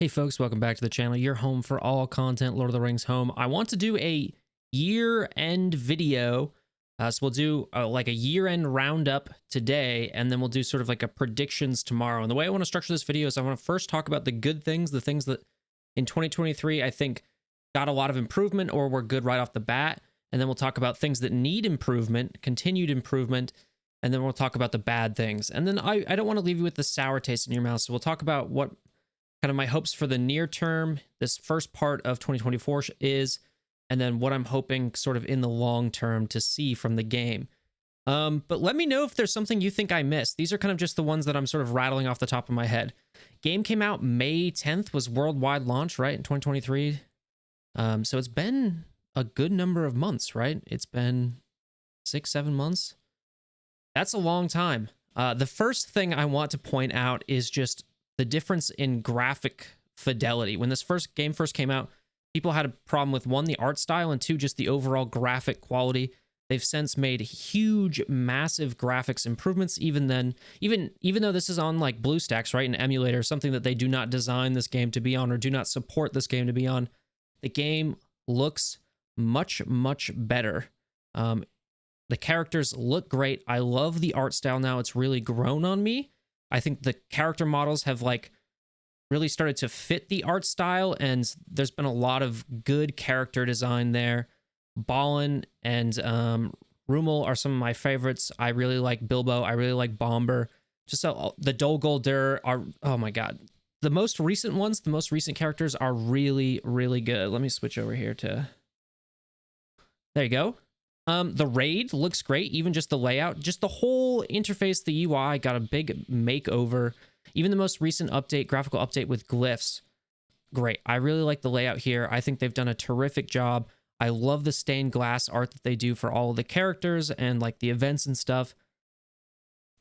Hey folks, welcome back to the channel. Your home for all content, Lord of the Rings home. I want to do a year-end video. So we'll do like a year-end roundup today, and then we'll do sort of like a predictions tomorrow. And the way I want to structure this video is I want to first talk about the good things, the things that in 2023 I think got a lot of improvement or were good right off the bat. And then we'll talk about things that need improvement, continued improvement, and then we'll talk about the bad things. And then I don't want to leave you with the sour taste in your mouth. So we'll talk about what kind of my hopes for the near term, this first part of 2024 is, and then what I'm hoping sort of in the long term to see from the game. But let me know if there's something you think I missed. These are kind of just the ones that I'm sort of rattling off the top of my head. Game came out May 10th, was worldwide launch, right, in 2023. So it's been a good number of months, right? It's been 6-7 months. That's a long time. The first thing I want to point out is just the difference in graphic fidelity. When this game first came out, people had a problem with one, the art style, and two, just the overall graphic quality. They've since made huge, massive graphics improvements. Even though this is on like BlueStacks, right, an emulator, something that they do not design this game to be on or do not support this game to be on, the game looks much, much better. The characters look great. I love the art style now. It's really grown on me. I think the character models have like really started to fit the art style, and there's been a lot of good character design there. Balin and Rumel are some of my favorites. I really like Bilbo. I really like Bomber. Just the Dol Guldur are, oh my god. The most recent ones, the most recent characters are really, really good. Let me switch over here to... There you go. The raid looks great, even just the layout, just the whole interface, the UI got a big makeover. Even the most recent update, graphical update with glyphs, great. I really like the layout here. I think they've done a terrific job. I love the stained glass art that they do for all of the characters and like the events and stuff.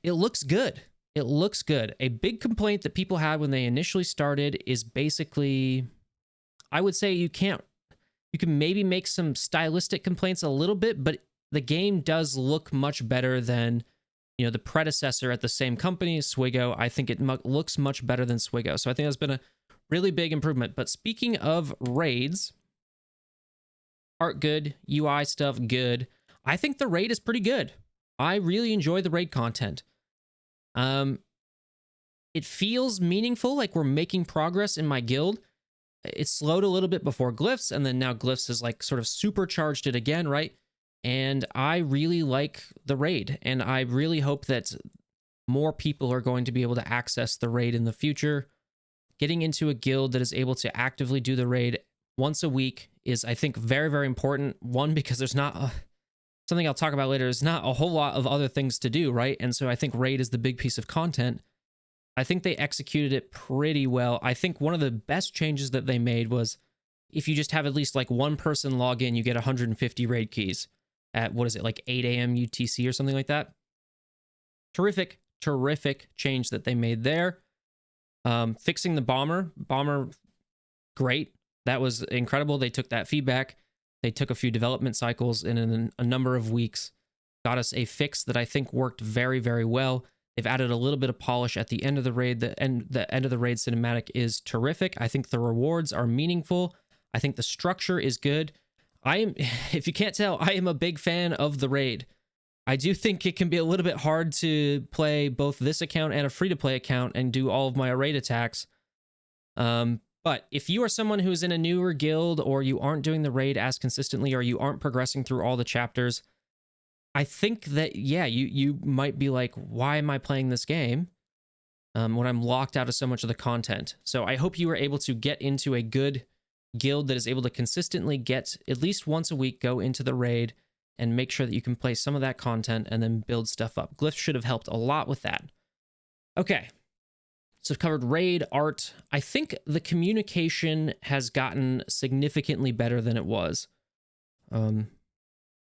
It looks good. It looks good. A big complaint that people had when they initially started is basically, I would say you can maybe make some stylistic complaints a little bit, but the game does look much better than, you know, the predecessor at the same company, Swigo. I think it looks much better than Swigo. So I think that's been a really big improvement. But speaking of raids, art good, UI stuff good. I think the raid is pretty good. I really enjoy the raid content. It feels meaningful, like we're making progress in my guild. It slowed a little bit before glyphs, and then now glyphs has like sort of supercharged it again, right? And I really like the raid, and I really hope that more people are going to be able to access the raid in the future. Getting into a guild that is able to actively do the raid once a week is, I think, very, very important. One, because there's not something I'll talk about later, is not a whole lot of other things to do, right? And so I think raid is the big piece of content. I think they executed it pretty well. I think one of the best changes that they made was if you just have at least like one person log in, you get 150 raid keys at, what is it, like 8 a.m. UTC or something like that. Terrific, terrific change that they made there. Fixing the bomber, great. That was incredible. They took that feedback. They took a few development cycles and in a number of weeks got us a fix that I think worked very, very well. They've added a little bit of polish at the end of the raid. The end of the raid cinematic is terrific. I think the rewards are meaningful. I think the structure is good. If you can't tell, I am a big fan of the raid. I do think it can be a little bit hard to play both this account and a free-to-play account and do all of my raid attacks. But if you are someone who is in a newer guild, or you aren't doing the raid as consistently, or you aren't progressing through all the chapters, I think that, yeah, you might be like, why am I playing this game when I'm locked out of so much of the content? So I hope you are able to get into a good guild that is able to consistently get at least once a week, go into the raid and make sure that you can play some of that content and then build stuff up. Glyph should have helped a lot with that. Okay, so I've covered raid, art. I think the communication has gotten significantly better than it was.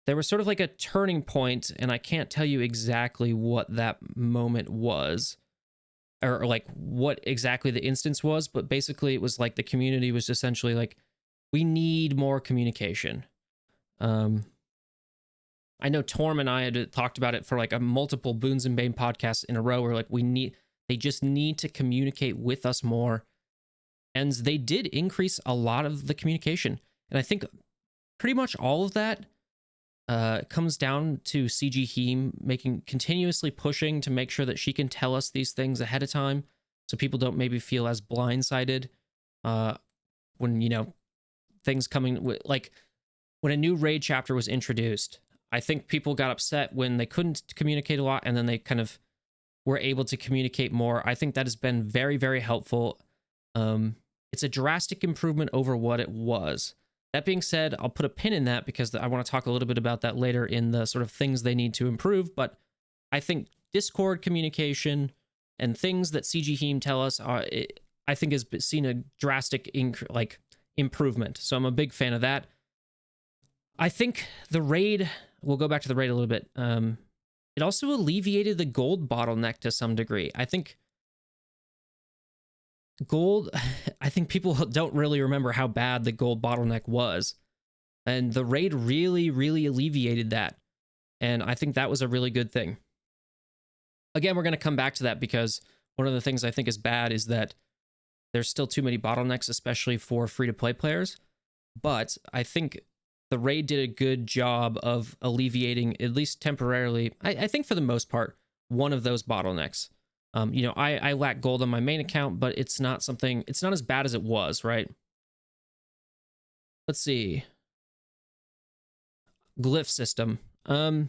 There was sort of like a turning point, and I can't tell you exactly what that moment was, or like what exactly the instance was, but basically it was like the community was essentially like, we need more communication. I know Torm and I had talked about it for like a multiple Boons and Bane podcasts in a row where like they just need to communicate with us more. and they did increase a lot of the communication. And I think pretty much all of that comes down to CG Heem continuously pushing to make sure that she can tell us these things ahead of time, so people don't maybe feel as blindsided when, you know, things coming, like when a new raid chapter was introduced. I think people got upset when they couldn't communicate a lot, and then they kind of were able to communicate more. I think that has been very, very helpful. It's a drastic improvement over what it was. That being said, I'll put a pin in that because I want to talk a little bit about that later in the sort of things they need to improve. But I think Discord communication and things that CG Heem tell us I think has seen a drastic improvement. So I'm a big fan of that. I think the raid, we'll go back to the raid a little bit. It also alleviated the gold bottleneck to some degree. I think gold, I think people don't really remember how bad the gold bottleneck was. And the raid really, really alleviated that. And I think that was a really good thing. Again, we're going to come back to that because one of the things I think is bad is that there's still too many bottlenecks, especially for free-to-play players. But I think the raid did a good job of alleviating, at least temporarily, I think for the most part, one of those bottlenecks. You know, I lack gold on my main account, but it's not as bad as it was, right? Let's see. Glyph system. How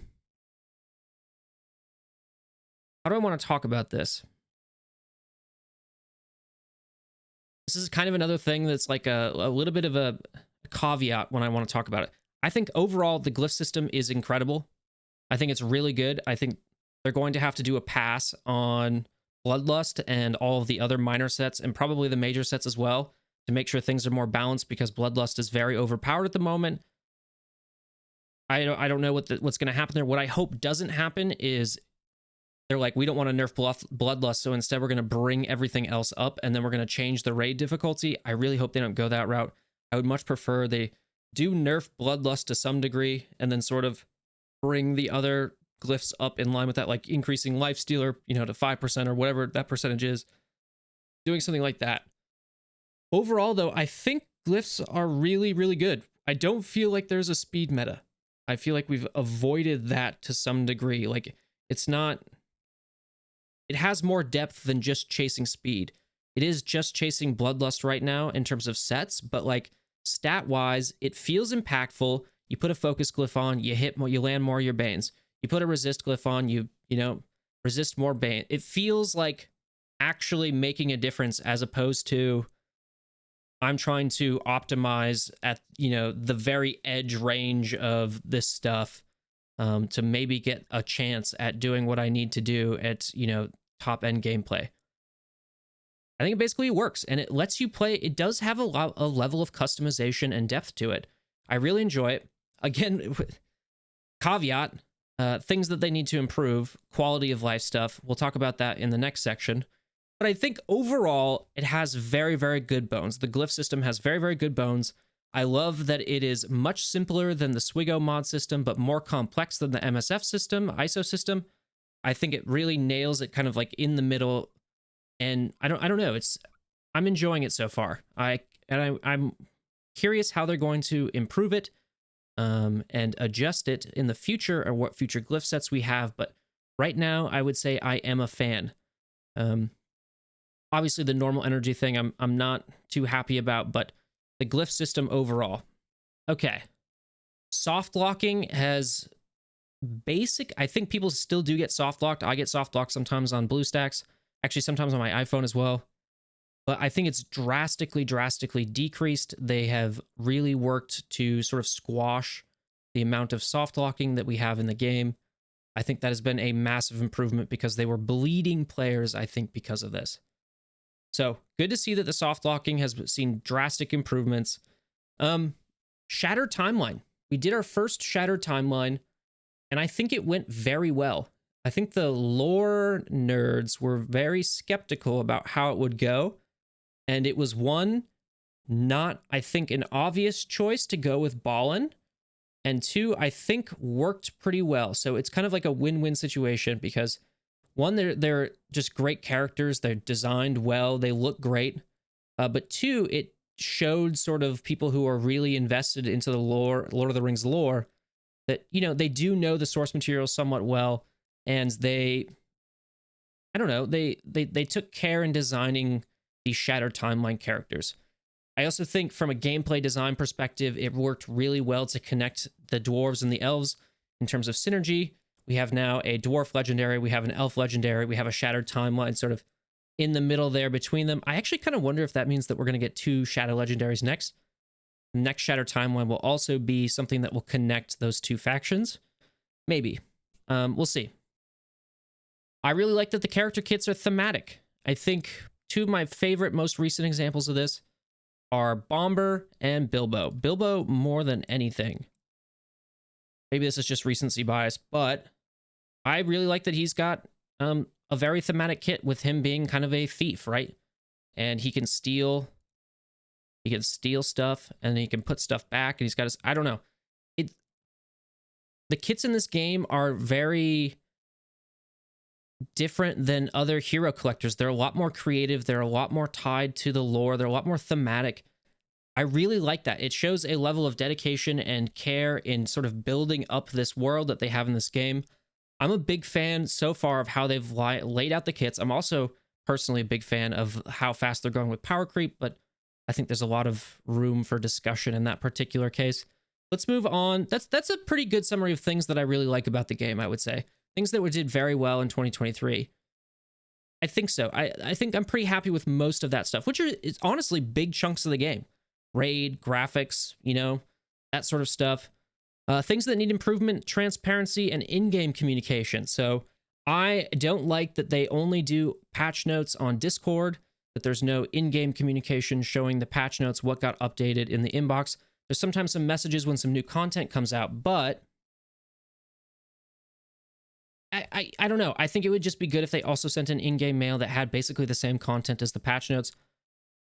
do I want to talk about this? This is kind of another thing that's like a little bit of a caveat when I want to talk about it. I think overall the glyph system is incredible. I think it's really good. I think they're going to have to do a pass on Bloodlust and all of the other minor sets, and probably the major sets as well, to make sure things are more balanced, because Bloodlust is very overpowered at the moment. I don't know what's going to happen there. What I hope doesn't happen is they're like, we don't want to nerf Bloodlust, so instead we're going to bring everything else up, and then we're going to change the raid difficulty. I really hope they don't go that route. I would much prefer they do nerf Bloodlust to some degree, and then sort of bring the other glyphs up in line with that, like increasing lifesteal, or, you know, to 5% or whatever that percentage is. Doing something like that. Overall, though, I think glyphs are really, really good. I don't feel like there's a speed meta. I feel like we've avoided that to some degree. Like, it's not... It has more depth than just chasing speed. It is just chasing Bloodlust right now in terms of sets, but like stat-wise, it feels impactful. You put a focus glyph on, you hit more, you land more of your Banes. You put a resist glyph on, you know, resist more Bane. It feels like actually making a difference, as opposed to I'm trying to optimize at, you know, the very edge range of this stuff to maybe get a chance at doing what I need to do at, you know, top end gameplay. I think it basically works, and it lets you play. It does have a level of customization and depth to it. I really enjoy it. Again, caveat, things that they need to improve, quality of life stuff. We'll talk about that in the next section. But I think overall, it has very, very good bones. The glyph system has very, very good bones. I love that it is much simpler than the Swigo mod system, but more complex than the MSF system, ISO system. I think it really nails it kind of like in the middle. And I don't know. I'm enjoying it so far. I'm curious how they're going to improve it and adjust it in the future, or what future glyph sets we have. But right now, I would say I am a fan. Obviously, the normal energy thing I'm not too happy about, but the glyph system overall. Okay. Soft locking has basic. I think people still do get soft locked. I get soft locked sometimes on BlueStacks. Actually, sometimes on my iPhone as well. But I think it's drastically decreased. They have really worked to sort of squash the amount of soft locking that we have in the game. I think that has been a massive improvement, because they were bleeding players, I think, because of this. So good to see that the soft locking has seen drastic improvements. Shattered timeline. We did our first shattered timeline, and I think it went very well. I think the lore nerds were very skeptical about how it would go. And it was not, I think, an obvious choice to go with Ballin. And two, I think worked pretty well. So it's kind of like a win-win situation, because one, they're just great characters. They're designed well. They look great. But two, it showed sort of people who are really invested into the lore, Lord of the Rings lore, that, you know, they do know the source material somewhat well, and they, I don't know, they took care in designing these Shattered Timeline characters. I also think from a gameplay design perspective, it worked really well to connect the dwarves and the elves in terms of synergy. We have now a dwarf legendary, we have an elf legendary, we have a Shattered Timeline sort of in the middle there between them. I actually kind of wonder if that means that we're going to get 2 shadow legendaries next. The next Shattered Timeline will also be something that will connect those 2 factions. Maybe. We'll see. I really like that the character kits are thematic. I think 2 of my favorite, most recent examples of this are Bomber and Bilbo. Bilbo more than anything. Maybe this is just recency bias, but I really like that he's got a very thematic kit with him being kind of a thief, right? And he can steal stuff, and he can put stuff back, and he's got his, I don't know. The kits in this game are very different than other hero collectors. They're a lot more creative, they're a lot more tied to the lore, they're a lot more thematic. I really like that. It shows a level of dedication and care in sort of building up this world that they have in this game. I'm a big fan so far of how they've laid out the kits. I'm also personally a big fan of how fast they're going with power creep, but I think there's a lot of room for discussion in that particular case. Let's move on. That's a pretty good summary of things that I really like about the game, I would say. Things that we did very well in 2023. I think so. I think I'm pretty happy with most of that stuff, which is honestly big chunks of the game. Raid, graphics, you know, that sort of stuff. Things that need improvement, transparency, and in-game communication. So I don't like that they only do patch notes on Discord, that there's no in-game communication showing the patch notes, what got updated in the inbox. There's sometimes some messages when some new content comes out, but I don't know. I think it would just be good if they also sent an in-game mail that had basically the same content as the patch notes,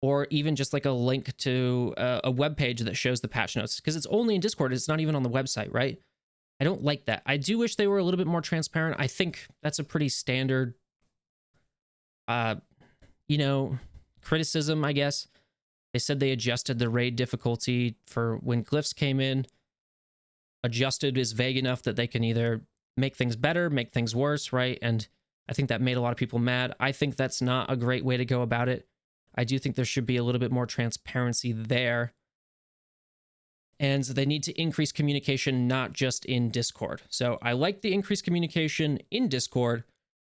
or even just like a link to a web page that shows the patch notes, because it's only in Discord. It's not even on the website, right? I don't like that. I do wish they were a little bit more transparent. I think that's a pretty standard, you know, criticism, I guess. They said they adjusted the raid difficulty for when glyphs came in. Adjusted is vague enough that they can either make things better, make things worse, right? And I think that made a lot of people mad. I think that's not a great way to go about it. I do think there should be a little bit more transparency there. And they need to increase communication, not just in Discord. So I like the increased communication in Discord.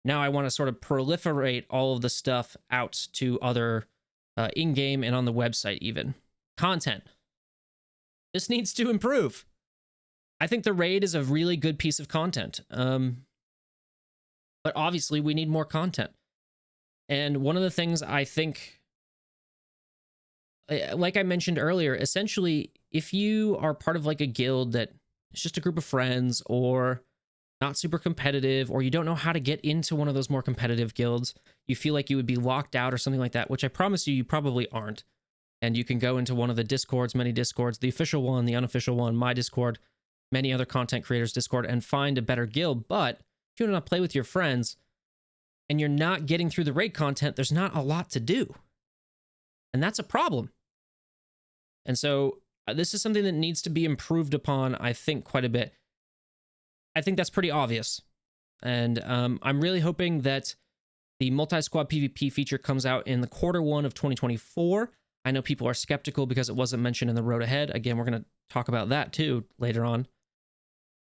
Now I want to sort of proliferate all of the stuff out to other in-game and on the website even. Content. This needs to improve. I think the raid is a really good piece of content. But obviously we need more content. And one of the things I think, like I mentioned earlier, essentially, if you are part of like a guild that is just a group of friends or not super competitive, or you don't know how to get into one of those more competitive guilds, you feel like you would be locked out or something like that, which I promise you, you probably aren't. And you can go into one of the Discords, many Discords, the official one, the unofficial one, my Discord, many other content creators' Discord, and find a better guild. But if you want to play with your friends and you're not getting through the raid content, there's not a lot to do. And that's a problem. And so this is something that needs to be improved upon, I think, quite a bit. I think that's pretty obvious. And I'm really hoping that the multi-squad PvP feature comes out in the Q1 of 2024. I know people are skeptical because it wasn't mentioned in the road ahead. Again, we're going to talk about that too later on.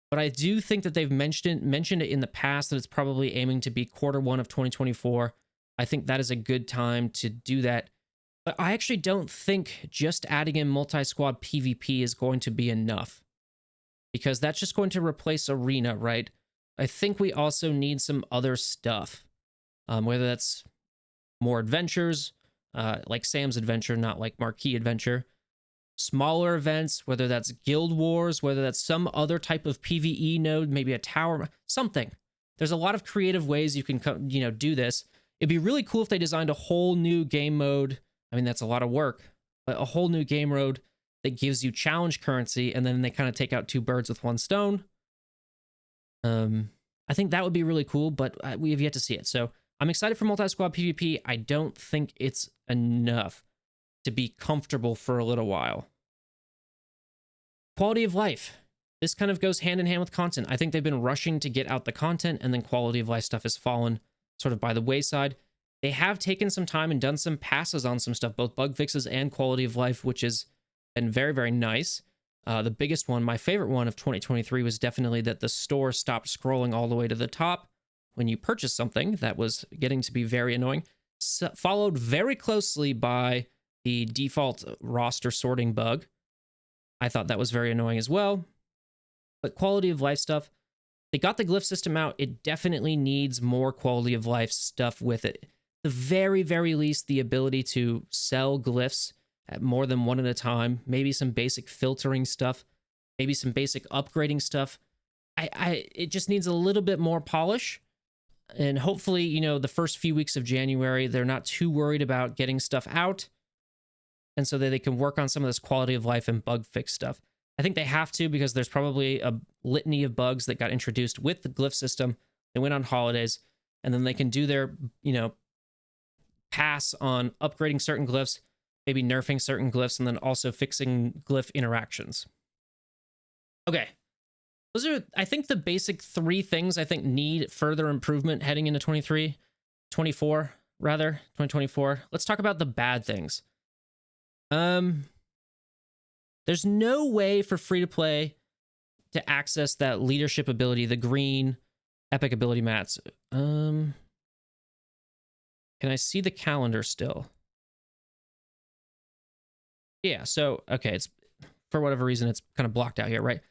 But I do think that they've mentioned it in the past that it's probably aiming to be Q1 of 2024. I think that is a good time to do that. But I actually don't think just adding in multi-squad PvP is going to be enough, because that's just going to replace Arena, right? I think we also need some other stuff, whether that's more adventures, like Sam's adventure, not like Marquee adventure, smaller events, whether that's guild wars, whether that's some other type of PvE node, maybe a tower, something. There's a lot of creative ways you can, do this. It'd be really cool if they designed a whole new game mode. I mean, that's a lot of work, but a whole new game mode that gives you challenge currency, and then they kind of take out 2 birds with 1 stone. I think that would be really cool, but we have yet to see it. So I'm excited for multi-squad PvP. I don't think it's enough. to be comfortable for a little while. Quality of life. This kind of goes hand in hand with content. I think they've been rushing to get out the content, and then quality of life stuff has fallen sort of by the wayside. They have taken some time and done some passes on some stuff, both bug fixes and quality of life, which has been very, very nice. The biggest one, my favorite one of 2023, was definitely that the store stopped scrolling all the way to the top when you purchase something. That was getting to be very annoying. Followed very closely by the default roster sorting bug. I thought that was very annoying as well. But quality of life stuff, they got the glyph system out. It definitely needs more quality of life stuff with it. The very, very least, the ability to sell glyphs at more than one at a time, maybe some basic filtering stuff, maybe some basic upgrading stuff. It just needs a little bit more polish. And hopefully, you know, the first few weeks of January, they're not too worried about getting stuff out. And so that they can work on some of this quality of life and bug fix stuff. I think they have to, because there's probably a litany of bugs that got introduced with the glyph system. They went on holidays, and then they can do their, you know, pass on upgrading certain glyphs, maybe nerfing certain glyphs, and then also fixing glyph interactions. Okay. Those are, I think, the basic three things I think need further improvement heading into 2024. Let's talk about the bad things. There's no way for free-to-play to access that leadership ability, the green epic ability mats. Can I see the calendar still? Yeah, so, okay, it's, for whatever reason, it's kind of blocked out here, right?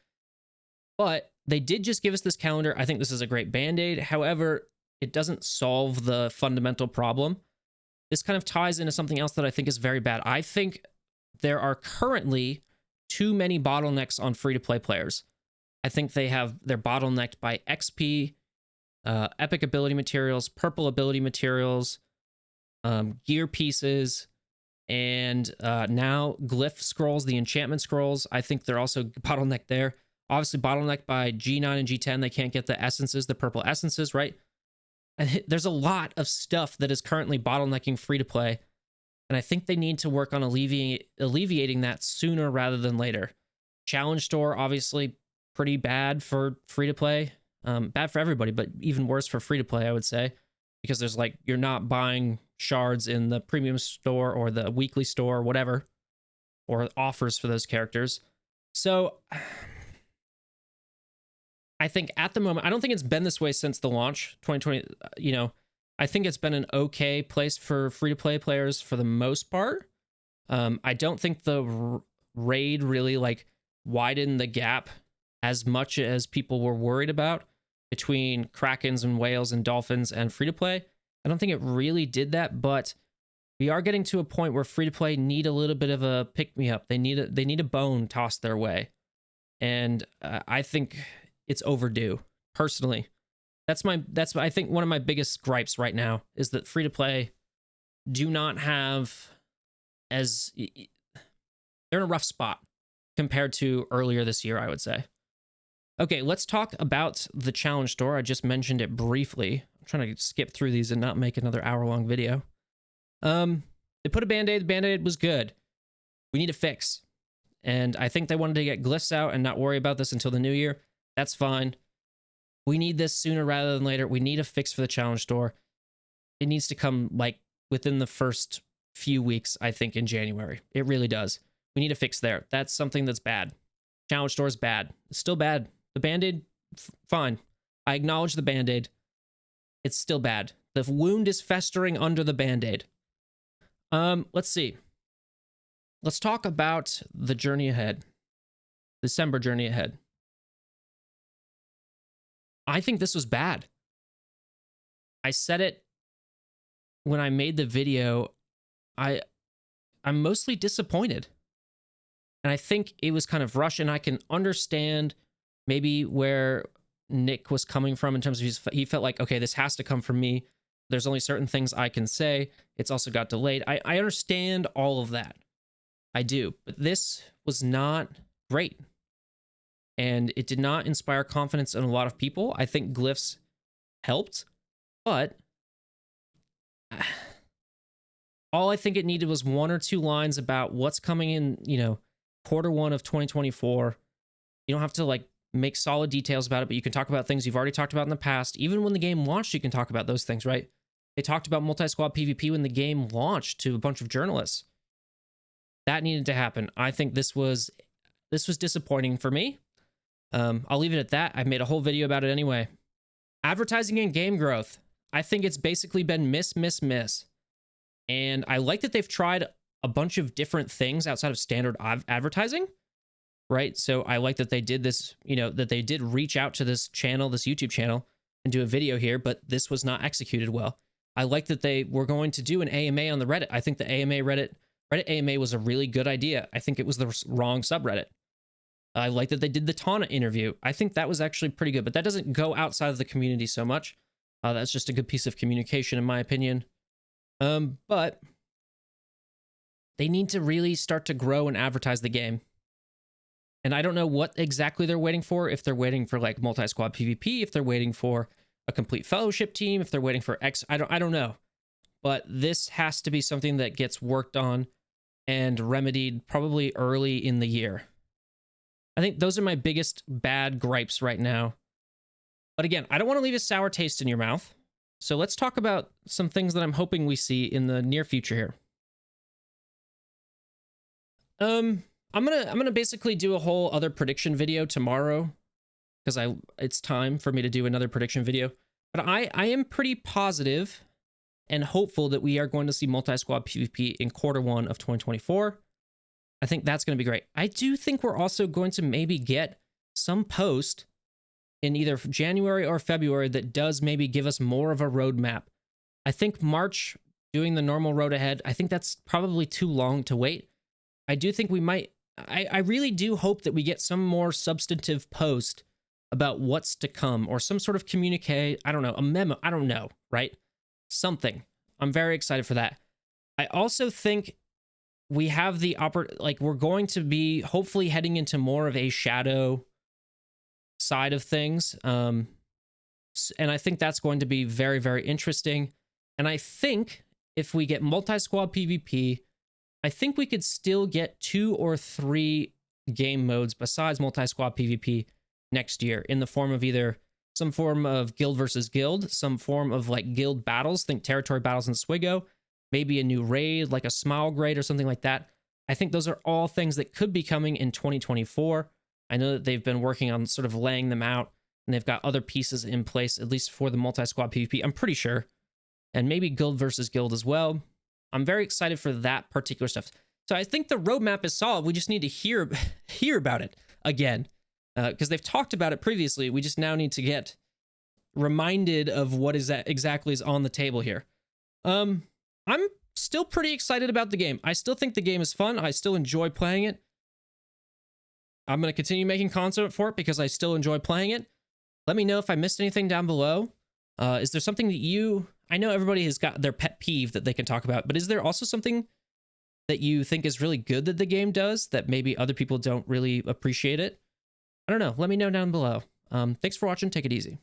But they did just give us this calendar. I think this is a great band-aid. However, it doesn't solve the fundamental problem. This kind of ties into something else that I think is very bad. I think there are currently too many bottlenecks on free-to-play players. I think they're bottlenecked by XP, epic ability materials, purple ability materials, gear pieces, and now glyph scrolls, the enchantment scrolls. I think they're also bottlenecked there. Obviously bottlenecked by G9 and G10. They can't get the essences, the purple essences, right? And there's a lot of stuff that is currently bottlenecking free-to-play. And I think they need to work on alleviating that sooner rather than later. Challenge store, obviously, pretty bad for free-to-play. Bad for everybody, but even worse for free-to-play, I would say. Because there's like, you're not buying shards in the premium store or the weekly store or whatever. Or offers for those characters. So, I think at the moment, I don't think it's been this way since the launch, 2020, you know. I think it's been an okay place for free-to-play players for the most part. I don't think the raid really like widened the gap as much as people were worried about between Krakens and whales and dolphins and free-to-play. I don't think it really did that, but we are getting to a point where free-to-play need a little bit of a pick-me-up. They need a bone tossed their way. And I think it's overdue, personally. That's I think one of my biggest gripes right now is that free-to-play do not have they're in a rough spot compared to earlier this year, I would say. Okay, let's talk about the challenge store. I just mentioned it briefly. I'm trying to skip through these and not make another hour-long video. They put a band-aid. The band-aid was good. We need a fix. And I think they wanted to get glyphs out and not worry about this until the new year. That's fine. We need this sooner rather than later. We need a fix for the challenge store. It needs to come like within the first few weeks, I think, in January. It really does. We need a fix there. That's something that's bad. Challenge store is bad. It's still bad. The band-aid, fine. I acknowledge the band-aid. It's still bad. The wound is festering under the band-aid. Let's see. Let's talk about the journey ahead. December journey ahead. I think this was bad. I said it when I made the video. I'm mostly disappointed. And I think it was kind of rushed, and I can understand maybe where Nick was coming from in terms of he felt like, okay, this has to come from me. There's only certain things I can say. It's also got delayed. I understand all of that. I do. But this was not great. And it did not inspire confidence in a lot of people. I think glyphs helped, but All I think it needed was 1 or 2 lines about what's coming in, you know, Q1 of 2024. You don't have to like make solid details about it, but you can talk about things you've already talked about in the past. Even when the game launched, you can talk about those things, right? They talked about multi-squad PvP when the game launched to a bunch of journalists. That needed to happen. I think this was disappointing for me. I'll leave it at that. I made a whole video about it anyway. Advertising and game growth. I think it's basically been miss. And I like that they've tried a bunch of different things outside of standard advertising, right? So I like that they did this, you know, that they did reach out to this channel, this YouTube channel, and do a video here, but this was not executed well. I like that they were going to do an AMA on the Reddit. I think the Reddit AMA was a really good idea. I think it was the wrong subreddit. I like that they did the Tana interview. I think that was actually pretty good, but that doesn't go outside of the community so much. That's just a good piece of communication, in my opinion. But they need to really start to grow and advertise the game. And I don't know what exactly they're waiting for. If they're waiting for like multi-squad PvP, if they're waiting for a complete fellowship team, if they're waiting for I don't know. But this has to be something that gets worked on and remedied probably early in the year. I think those are my biggest bad gripes right now. But again, I don't want to leave a sour taste in your mouth. So let's talk about some things that I'm hoping we see in the near future here. I'm gonna basically do a whole other prediction video tomorrow because it's time for me to do another prediction video. But I am pretty positive and hopeful that we are going to see multi-squad PvP in Q1 of 2024. I think that's going to be great. I do think we're also going to maybe get some post in either January or February that does maybe give us more of a roadmap. I think March, doing the normal road ahead, I think that's probably too long to wait. I do think we might, I really do hope that we get some more substantive post about what's to come or some sort of communique. I don't know, a memo. I don't know, right? Something. I'm very excited for that. I also think we have the we're going to be hopefully heading into more of a shadow side of things. And I think that's going to be very, very interesting. And I think if we get multi-squad PvP, I think we could still get 2 or 3 game modes besides multi-squad PvP next year in the form of either some form of guild versus guild, some form of like guild battles, think territory battles in Swigo, maybe a new raid, like a smile grade or something like that. I think those are all things that could be coming in 2024. I know that they've been working on sort of laying them out, and they've got other pieces in place, at least for the multi-squad PvP, I'm pretty sure. And maybe guild versus guild as well. I'm very excited for that particular stuff. So I think the roadmap is solid. We just need to hear about it again. Because they've talked about it previously. We just now need to get reminded of what is that exactly is on the table here. I'm still pretty excited about the game. I still think the game is fun. I still enjoy playing it. I'm going to continue making content for it because I still enjoy playing it. Let me know if I missed anything down below. Is there something that I know everybody has got their pet peeve that they can talk about, but is there also something that you think is really good that the game does that maybe other people don't really appreciate it? I don't know. Let me know down below. Thanks for watching. Take it easy.